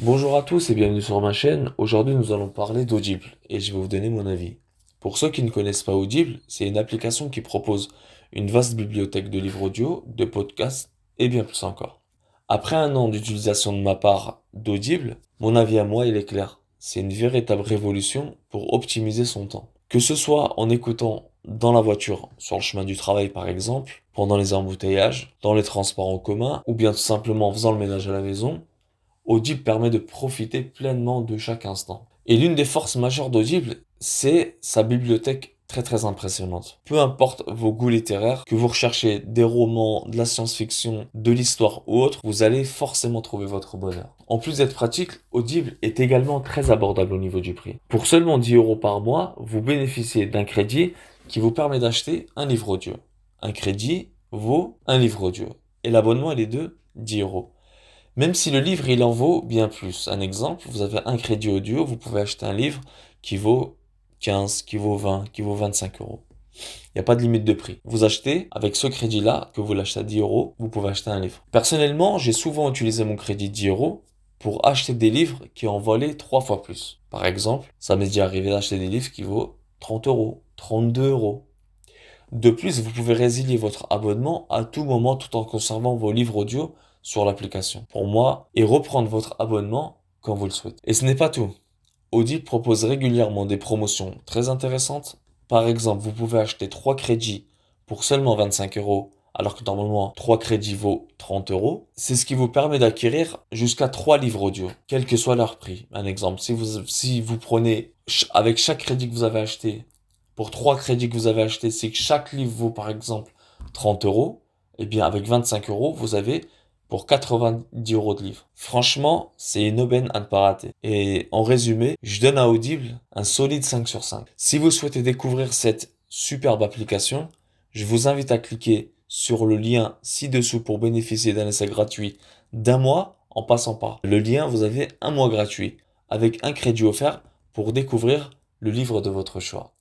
Bonjour à tous et bienvenue sur ma chaîne. Aujourd'hui, nous allons parler d'Audible et je vais vous donner mon avis. Pour ceux qui ne connaissent pas Audible, c'est une application qui propose une vaste bibliothèque de livres audio, de podcasts et bien plus encore. Après un an d'utilisation de ma part d'Audible, mon avis à moi, il est clair. C'est une véritable révolution pour optimiser son temps. Que ce soit en écoutant dans la voiture, sur le chemin du travail par exemple, pendant les embouteillages, dans les transports en commun, ou bien tout simplement en faisant le ménage à la maison, Audible permet de profiter pleinement de chaque instant. Et l'une des forces majeures d'Audible, c'est sa bibliothèque très impressionnante. Peu importe vos goûts littéraires, que vous recherchez des romans, de la science-fiction, de l'histoire ou autre, vous allez forcément trouver votre bonheur. En plus d'être pratique, Audible est également très abordable au niveau du prix. Pour seulement 10 euros par mois, vous bénéficiez d'un crédit qui vous permet d'acheter un livre audio. Un crédit vaut un livre audio. Et l'abonnement, il est de 10 euros. Même si le livre, il en vaut bien plus. Un exemple, vous avez un crédit audio, vous pouvez acheter un livre qui vaut 15, qui vaut 20, qui vaut 25 euros. Il n'y a pas de limite de prix. Vous achetez, avec ce crédit-là, que vous l'achetez à 10 euros, vous pouvez acheter un livre. Personnellement, j'ai souvent utilisé mon crédit 10 euros pour acheter des livres qui en valaient 3 fois plus. Par exemple, ça m'est déjà arrivé d'acheter des livres qui vaut 30 euros, 32 euros. De plus, vous pouvez résilier votre abonnement à tout moment tout en conservant vos livres audio sur l'application. Pour moi, et reprendre votre abonnement quand vous le souhaitez. Et ce n'est pas tout. Audible propose régulièrement des promotions très intéressantes. Par exemple, vous pouvez acheter 3 crédits pour seulement 25 euros, alors que normalement 3 crédits vaut 30 euros. C'est ce qui vous permet d'acquérir jusqu'à 3 livres audio, quel que soit leur prix. Un exemple, si vous prenez avec chaque crédit que vous avez acheté, pour 3 crédits que vous avez achetés, c'est que chaque livre vaut par exemple 30 euros, et bien avec 25 euros, vous avez pour 90 euros de livre. Franchement, c'est une aubaine à ne pas rater. Et en résumé, je donne à Audible un solide 5 sur 5. Si vous souhaitez découvrir cette superbe application, je vous invite à cliquer sur le lien ci-dessous pour bénéficier d'un essai gratuit d'un mois. En passant par le lien, vous avez un mois gratuit avec un crédit offert pour découvrir le livre de votre choix.